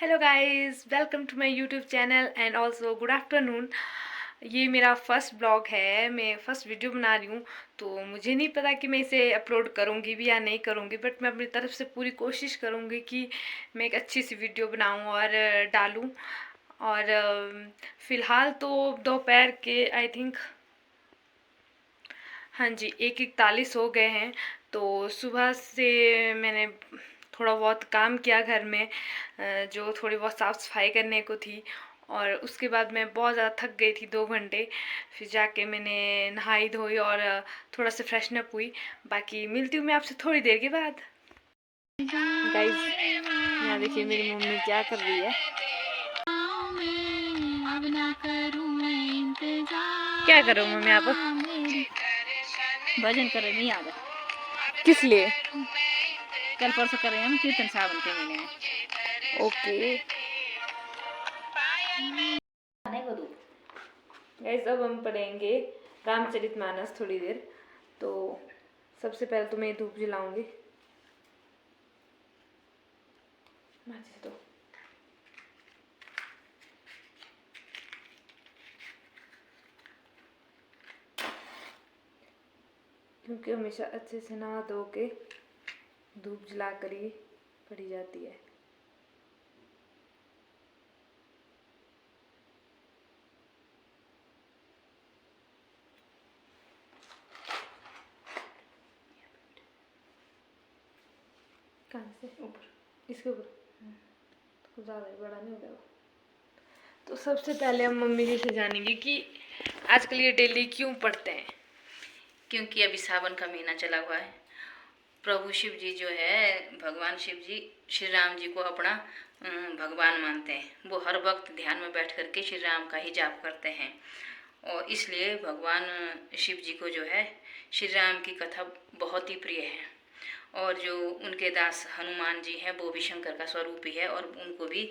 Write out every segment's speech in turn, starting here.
Hello guys, welcome to my YouTube channel and also good afternoon. ये मेरा first blog है, मैं first video बना रही हूँ। तो मुझे नहीं पता कि मैं इसे अपलोड करूँगी भी या नहीं करूँगी, बट मैं अपनी तरफ से पूरी कोशिश करूँगी कि मैं एक अच्छी सी वीडियो बनाऊँ और डालूँ। और फ़िलहाल तो दोपहर के आई थिंक, हाँ जी, 1:41 हो गए हैं। तो सुबह से मैंने थोड़ा बहुत काम किया घर में, जो थोड़ी बहुत साफ़ सफाई करने को थी। और उसके बाद मैं बहुत ज़्यादा थक गई थी 2 घंटे। फिर जाके मैंने नहाई धोई और थोड़ा सा फ्रेशनअप हुई। बाकी मिलती हूँ मैं आपसे थोड़ी देर के बाद। गाइस, यहाँ देखिए मेरी मम्मी क्या कर रही है। क्या करो मम्मी आप? भजन कर रहे नहीं आ गए। किस लिए? कल परसों कर रहे हैं हम कीर्तन सावन के महीने में। ओके गाइस, अब हम पढ़ेंगे रामचरितमानस थोड़ी देर। तो सबसे पहले तो मैं धूप जलाऊंगी। माचिस दो। क्योंकि हमेशा अच्छे से नहा धो के धूप जला कर ही पड़ी जाती है। कहाँ से? ऊपर, इसके ऊपर। तो ज़्यादा बड़ा नहीं हो जाएगा। तो सबसे पहले हम मम्मी जी से जानेंगे कि आजकल ये डेली क्यों पढ़ते हैं। क्योंकि अभी सावन का महीना चला हुआ है। प्रभु शिव जी जो है, भगवान शिव जी श्री राम जी को अपना भगवान मानते हैं। वो हर वक्त ध्यान में बैठ करके श्री राम का ही जाप करते हैं। और इसलिए भगवान शिव जी को जो है श्री राम की कथा बहुत ही प्रिय है। और जो उनके दास हनुमान जी हैं वो भी शंकर का स्वरूप ही है, और उनको भी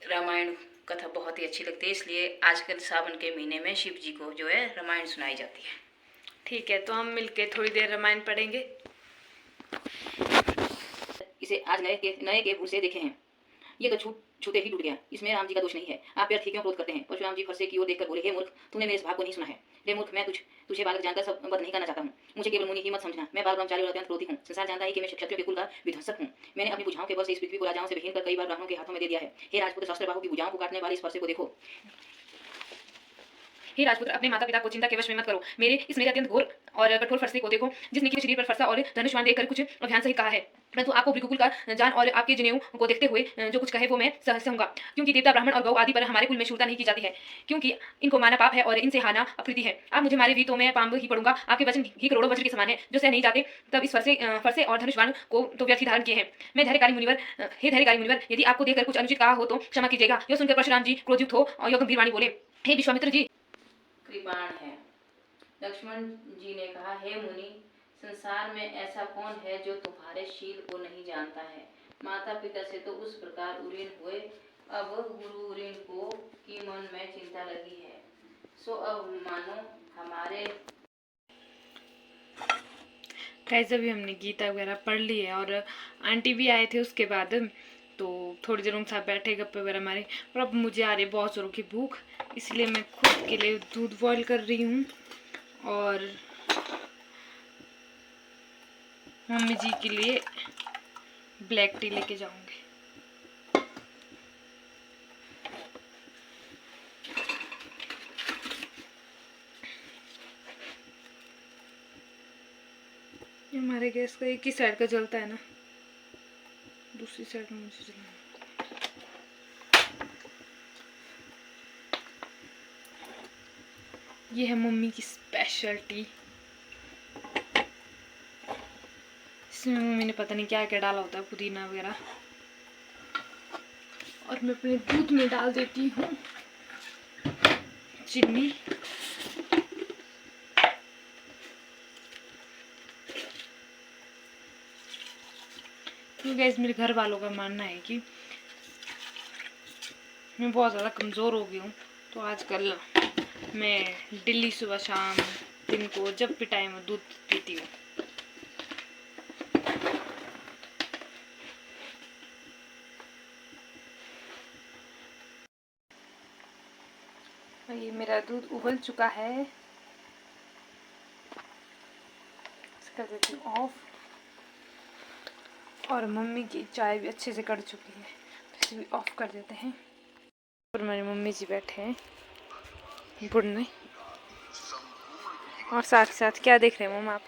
रामायण कथा बहुत ही अच्छी लगती है। इसलिए आजकल सावन के महीने में शिव जी को जो है रामायण सुनाई जाती है। ठीक है, तो हम मिलके थोड़ी देर रामायण पढ़ेंगे। इसे आज नए के भूल से देखे हैं। ये तो छूते ही टूट गया, इसमें राम जी का दोष नहीं है। आप व्यर्थ क्यों क्रोध करते हैं? परशुराम जी फरसे की ओर देखकर बोले, हे मूर्ख, तूने मेरे इस भाव को नहीं सुना है। हे मूर्ख, मैं तुझे बालक जानकर सब वध नहीं करना चाहता हूँ। मुझे केवल मुनि ही मत समझना। मैं बाल ब्रह्मचारी और अत्यंत क्रोधी हूँ। संसार जानता है कि मैं क्षत्रियों के कुल का विध्वंसक हूँ। मैंने अपनी भुजाओं के बल से इस पृथ्वी को राजाओं से विहीन कर कई बार ब्राह्मणों के हाथों में दे दिया है। हे राजपुत्र, सहस्त्र बाहु की भुजाओं को काटने वाले इस फरसे को देखो। हे राजपुत्र, अपने माता पिता को चिंता के वश में मत करो। मेरे अत्यंत घोर और कठोर फरसे को देखो, जिसने कि शरीर पर फरसा और धनुष्मान देखकर कुछ अभियान सही कहा है। परंतु आपको भृगुकुल का जान और आपके जनेऊ को देखते हुए जो कुछ कहे वो मैं सहूंगा। क्योंकि देवता, ब्राह्मण और गौ आदि पर हमारे कुल में शूरता नहीं की जाती है, क्योंकि इनको माना पाप है और इनसे हाना अप्रीति है। आप मुझे मारे भी तो मैं पांब ही पड़ूंगा। आपके वचन ही करोड़ों वज्र के समान है, जो सह नहीं जाते। तब इस फरसे और धनुष्मान को तो व्यर्थ ही धारण किए हैं। मैं धैर्यकारी मुनिवर, हे धैर्यकारी मुनिवर, यदि आपको देखकर कुछ अनुचित कहा हो तो क्षमा कीजिएगा। यह सुनकर परशुराम जी क्रोधयुक्त हो और यह गंभीर वाणी बोले, हे विश्वामित्र जी, कृपाण है। लक्ष्मण जी ने कहा, हे मुनि, संसार में ऐसा कौन है जो तुम्हारे शील को नहीं जानता है? माता पिता से तो उस प्रकार उरीन हुए, अब गुरु उरीन को की मन में चिंता लगी है। सो अब मानो हमारे कैसे भी हमने गीता वगैरह पढ़ ली है और आंटी भी आए थे उसके बाद। तो थोड़ी देर उनके साथ बैठे, गप्पे वगैरह मारे। और अब मुझे आ रही बहुत जोरों की भूख, इसलिए मैं खुद के लिए दूध बॉईल कर रही हूँ और मम्मी जी के लिए ब्लैक टी लेके जाऊंगी। हमारे गैस का एक ही साइड का जलता है ना, दूसरी साइड में मुझे जलाना। ये है मम्मी की स्पेशल टी। इसमें मम्मी ने पता नहीं क्या क्या डाला होता है, पुदीना वगैरह। और मैं अपने दूध में डाल देती हूँ चीनी। गाइस, मेरे घर वालों का मानना है कि मैं बहुत ज़्यादा कमज़ोर हो गई हूँ। तो आजकल मैं डेली सुबह शाम दिन को जब भी टाइम हो दूध पीती हूँ। ये मेरा दूध उबल चुका है, इसे कर देती हूँ ऑफ। और मम्मी की चाय भी अच्छे से कड़ चुकी है, तो इसे भी ऑफ कर देते हैं। और मेरी मम्मी जी बैठे हैं बुढ़ने, और साथ ही साथ क्या देख रहे हैं मम्मा आप?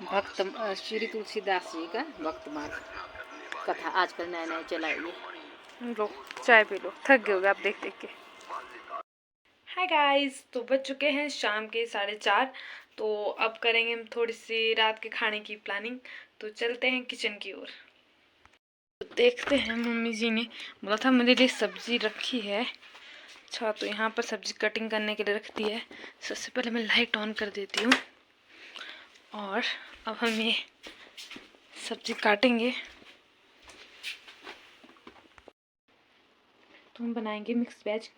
भक्त श्री तुलसीदास जी का भक्तमाल कथा आजकल नया नया चला है ये। लो चाय पी लो, थक गए होगे आप देख देख के। हाय गाइस, तो बज चुके हैं शाम के 4:30। तो अब करेंगे हम थोड़ी सी रात के खाने की प्लानिंग। तो चलते हैं किचन की ओर। तो देखते हैं, मम्मी जी ने बोला था मेरे लिए सब्जी रखी है। अच्छा, तो यहाँ पर सब्जी कटिंग करने के लिए रख दी है। सबसे पहले मैं लाइट ऑन कर देती हूँ, और अब हम ये सब्जी काटेंगे। तो हम बनाएंगे मिक्स वेज,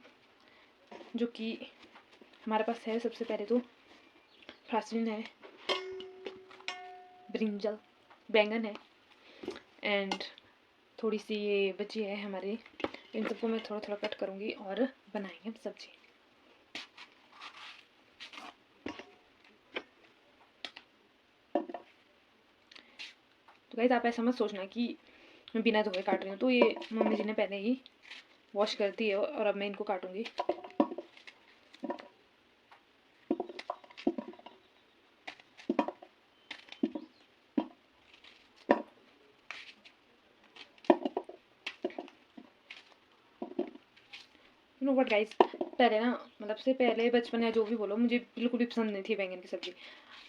जो कि हमारे पास है। सबसे पहले तो फ्रांसबीन है, ब्रिंजल, बैंगन है, एंड थोड़ी सी ये बची है हमारी। इन सबको मैं थोड़ा थोड़ा कट करूँगी और बनाएंगे हम सब्जी। तो गाइस, आप ऐसा मत सोचना कि मैं बिना धोए काट रही हूँ। तो ये मम्मी जी ने पहले ही वॉश कर दी है, और अब मैं इनको काटूंगी। नो बट गाइस, पहले ना, मतलब से पहले बचपन या जो भी बोलो, मुझे बिल्कुल भी पसंद नहीं थी बैंगन की सब्ज़ी।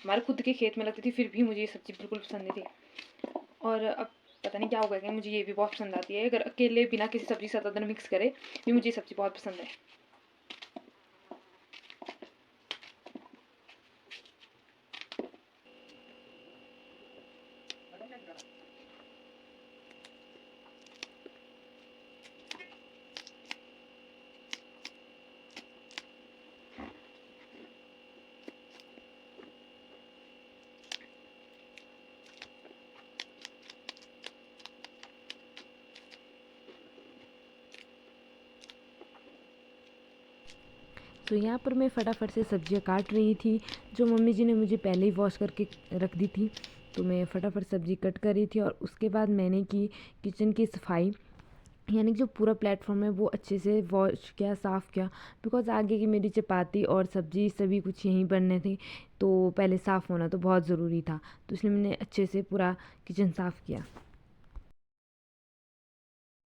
हमारे खुद के खेत में लगती थी, फिर भी मुझे ये सब्ज़ी बिल्कुल पसंद नहीं थी। और अब पता नहीं क्या हो गया कि मुझे ये भी बहुत पसंद आती है। अगर अकेले बिना किसी सब्ज़ी के साथ अदर मिक्स करे भी मुझे ये सब्ज़ी बहुत पसंद है। तो यहाँ पर मैं फटाफट से सब्जियाँ काट रही थी, जो मम्मी जी ने मुझे पहले ही वॉश करके रख दी थी। तो मैं फटाफट सब्ज़ी कट कर रही थी, और उसके बाद मैंने की किचन की सफाई, यानी कि जो पूरा प्लेटफॉर्म है वो अच्छे से वॉश किया, साफ़ किया। बिकॉज़ आगे की मेरी चपाती और सब्ज़ी सभी कुछ यहीं बनने थे, तो पहले साफ़ होना तो बहुत ज़रूरी था। तो इसलिए मैंने अच्छे से पूरा किचन साफ़ किया।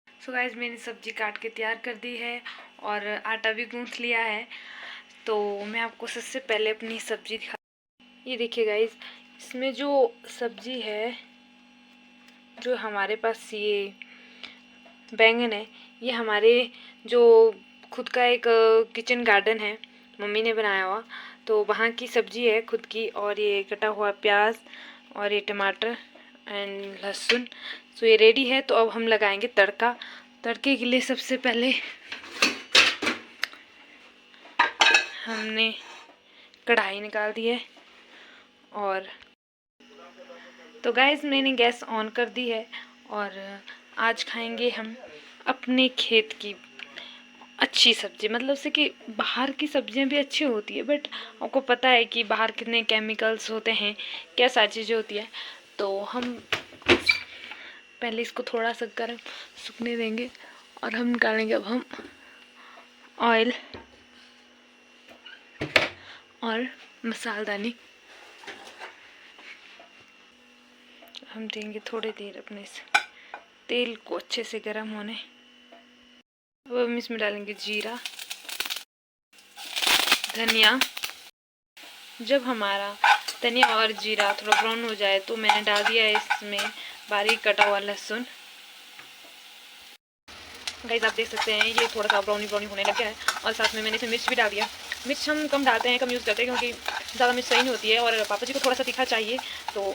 सो गाइस, मैंने सब्जी काट के तैयार कर दी है, और आटा भी गूँथ लिया है। तो मैं आपको सबसे पहले अपनी सब्जी दिखा। ये देखिए गाइस, इसमें जो सब्जी है, जो हमारे पास ये बैंगन है, ये हमारे जो खुद का एक किचन गार्डन है, मम्मी ने बनाया हुआ, तो वहाँ की सब्जी है खुद की। और ये कटा हुआ प्याज, और ये टमाटर एंड लहसुन। तो ये रेडी है। तो अब हम लगाएंगे तड़का। तड़के के लिए सबसे पहले हमने कढ़ाई निकाल दी है, और तो गाइस मैंने गैस ऑन कर दी है। और आज खाएंगे हम अपने खेत की अच्छी सब्जी। मतलब से कि बाहर की सब्जियां भी अच्छी होती है, बट आपको पता है कि बाहर कितने केमिकल्स होते हैं, क्या सारी चीज़ें होती है। तो हम पहले इसको थोड़ा सा गर्म सूखने देंगे, और हम निकालेंगे अब हम ऑयल और मसालदानी। हम देंगे थोड़ी देर अपने इस तेल को अच्छे से गर्म होने। अब हम इसमें डालेंगे जीरा, धनिया। जब हमारा धनिया और जीरा थोड़ा ब्राउन हो जाए, तो मैंने डाल दिया है इसमें बारीक कटा हुआ लहसुन। गाइस, आप देख सकते हैं ये थोड़ा सा ब्राउनी ब्राउनी होने लग गया है। और साथ में मैंने इसमें मिर्च भी डाल दिया। मिर्च हम कम डालते हैं, कम यूज़ करते हैं, क्योंकि ज़्यादा मिर्च सही नहीं होती है। और पापा जी को थोड़ा सा तीखा चाहिए, तो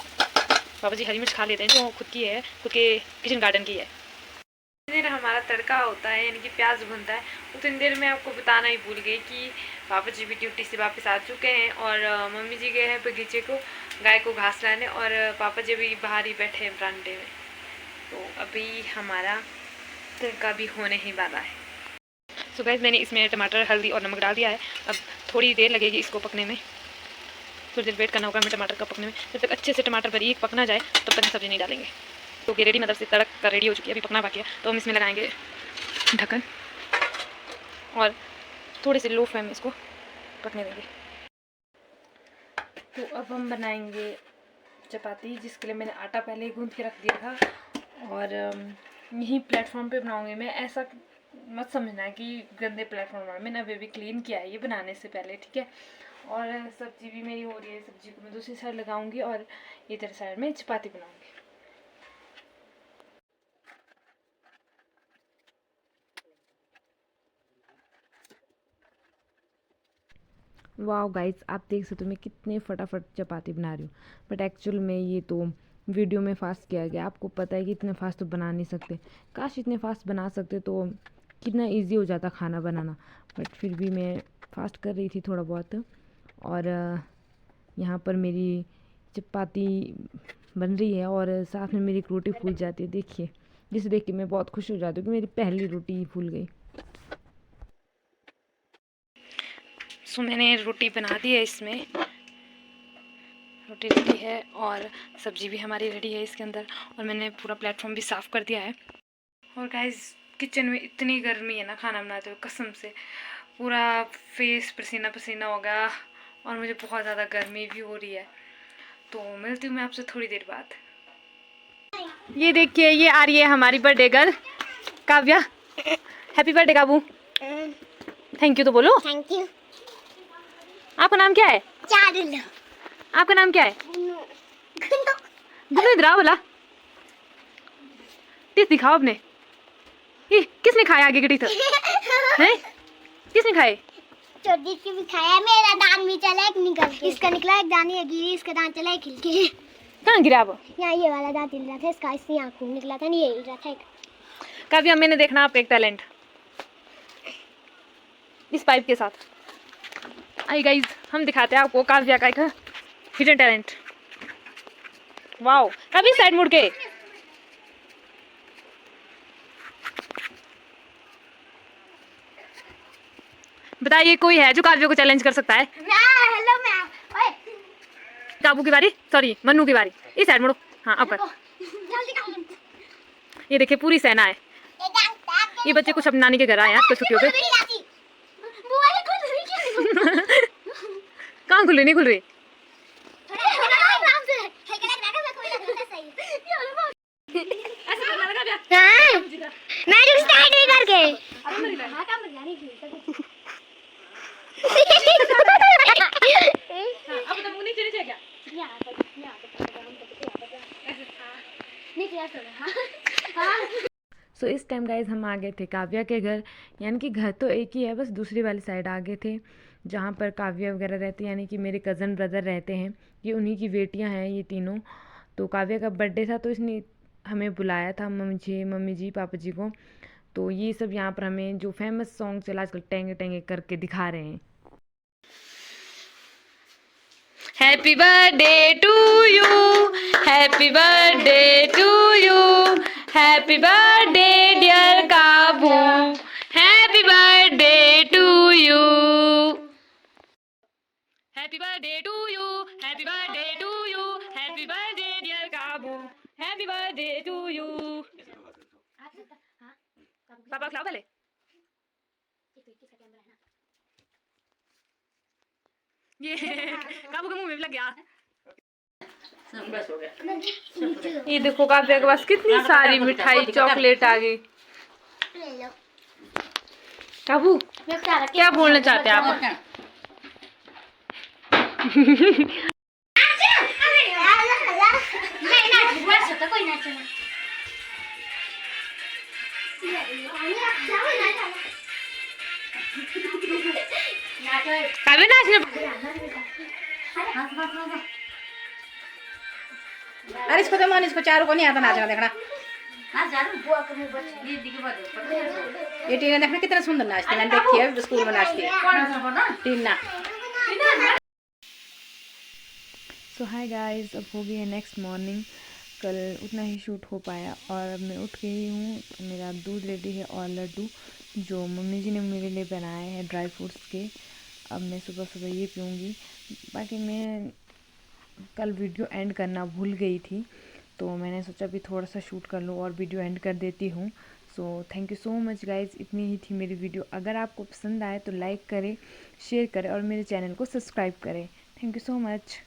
पापा जी हरी मिर्च खा लेते हैं, जो खुद की है, खुद के किचन गार्डन की है। जितनी देर हमारा तड़का होता है, यानी कि प्याज भुनता है, उतनी देर में आपको बताना ही भूल गई कि पापा जी भी ड्यूटी से वापस आ चुके हैं, और मम्मी जी गए हैं बगीचे को गाय को घास लाने, और पापा जी भी बाहर ही बैठे हैं बरामदे में। तो अभी हमारा तड़का भी होने ही वाला है। सो गाइस मैंने इसमें टमाटर, हल्दी और नमक डाल दिया है। अब थोड़ी देर लगेगी इसको पकने में, थोड़ी देर वेट करना होगा हमें टमाटर का पकने में। जब तक अच्छे से टमाटर बारीक पकना जाए तब तक हम सब्ज़ी नहीं डालेंगे। तो ये रेडी, मतलब से तड़क का रेडी हो चुकी है, अभी पकना बाकी है। तो हम इसमें लगाएंगे ढक्कन और थोड़े से लो फ्लेम में इसको पकने देंगे। तो अब हम बनाएंगे चपाती, जिसके लिए मैंने आटा पहले ही गूंथ के रख दिया था और यही प्लेटफॉर्म पे बनाऊंगी मैं। ऐसा मत समझना कि गंदे प्लेटफॉर्म पर, मैंने अभी भी क्लीन किया है ये बनाने से पहले, ठीक है। और सब्जी भी मेरी हो रही है, सब्जी को मैं दूसरी साइड लगाऊंगी और इधर साइड में चपाती बनाऊंगी। वाह गाइस, आप देख सकते हो मैं कितने फटाफट चपाती बना रही हूँ, बट एक्चुअल में ये तो वीडियो में फास्ट किया गया। आपको पता है कि इतने फास्ट तो बना नहीं सकते, काश इतने फास्ट बना सकते तो कितना इजी हो जाता खाना बनाना, बट फिर भी मैं फास्ट कर रही थी थोड़ा बहुत। और यहाँ पर मेरी चपाती बन रही है और साथ में मेरी रोटी फूल जाती है, देखिए, जिसे देख के मैं बहुत खुश हो जाती हूँ कि मेरी पहली रोटी फूल गई। सो मैंने रोटी बना दी है, इसमें रोटी रेडी है और सब्जी भी हमारी रेडी है इसके अंदर, और मैंने पूरा प्लेटफॉर्म भी साफ़ कर दिया है। और गाइस किचन में इतनी गर्मी है ना, खाना बनाते हुए कसम से पूरा फेस पसीना पसीना हो गया और मुझे बहुत ज़्यादा गर्मी भी हो रही है। तो मिलती हूँ मैं आपसे थोड़ी देर बाद। ये देखिए, ये आ रही है हमारी birthday girl Kavya. Happy birthday काबू। थैंक यू तो बोलो। Thank you. आपका नाम क्या है? चारुल। आपका नाम क्या है? गुन्नू। इधर आओ बोला, टीथ दिखाओ अपने। ये किसने खाया आगे के टीथ हैं? किसने खाए? छोटी की भी खाया, मेरा दांत भी चला एक निकल के, इसका निकला एक दांत, ये गिरी, इसका दांत चला एक हिल के। कहाँ गिरा अब? यहाँ ये वाला दांत हिल रहा था, इसका इससे यहाँ खून निकला था, नहीं ये हिल रहा था एक। काव्या, मैंने देखना आपका एक टैलेंट इस पाइप के साथ। आई गाइज, हम दिखाते हैं आपको काव्या का एक hidden talent. Wow, Kavya side मुड़ के। बताइए कोई है जो काव्या को चैलेंज कर सकता है? Hello ma'am. ओए काबू की बारी, सॉरी मन्नू की बारी। इस साइड मुड़ो, हाँ अब कर। जल्दी कर। ये देखिए पूरी सेना है। ये बच्चे कुछ अपनी नानी के घर आए हैं आजकल छुट्टियों पे। कहाँ खुल रही? नहीं खुल रही। मैं जो स्टार्ट नहीं करके अब तो मुंह नीचे नीचे क्या? सो इस टाइम गाइज हम आ गए थे काव्या के घर, यानी कि घर तो एक ही है, बस दूसरी वाली साइड आ गए थे जहाँ पर काव्या वगैरह रहती है, यानी कि मेरे कज़न ब्रदर रहते हैं। ये उन्हीं की बेटियाँ हैं ये तीनों। तो काव्या का बर्थडे था तो इसने हमें बुलाया था, मुझे, मम्मी जी, पापा जी को। तो ये सब यहाँ पर हमें जो फेमस सॉन्ग चला आजकल टेंगे टेंगे करके दिखा रहे हैं। Happy birthday to you, happy birthday to you, happy birthday dear Kabu, happy birthday to you, happy birthday to you, happy birthday to you, happy birthday dear Kabu, happy birthday to you. पापा खिलाओ पहले। ये काबू के मुंह में भी लग गया। ये देखो काव्या के पास कितनी सारी मिठाई चॉकलेट आ गई। काबू क्या बोलना चाहते हैं आप? काव्या नाचने। अरे इसको तो मन, इसको चारों को नहीं आता नाचना। देखना ये टीना, देखना कितना सुंदर नाचती, मैंने देखी है स्कूल में नाचती है टीना। सो हाय गाइस, अब हो गई है नेक्स्ट मॉर्निंग। कल उतना ही शूट हो पाया। और अब मैं उठ गई हूँ, मेरा दूध रेडी है और लड्डू जो मम्मी जी ने मेरे लिए बनाए हैं ड्राई फ्रूट्स के, अब मैं सुबह सुबह ये पीऊँगी। बाकी मैं कल वीडियो एंड करना भूल गई थी, तो मैंने सोचा भी थोड़ा सा शूट कर लूँ और वीडियो एंड कर देती हूँ। So thank you so much guys, इतनी ही थी मेरी वीडियो। अगर आपको पसंद आए तो लाइक करें, शेयर करें और मेरे चैनल को सब्सक्राइब करें। Thank you so much.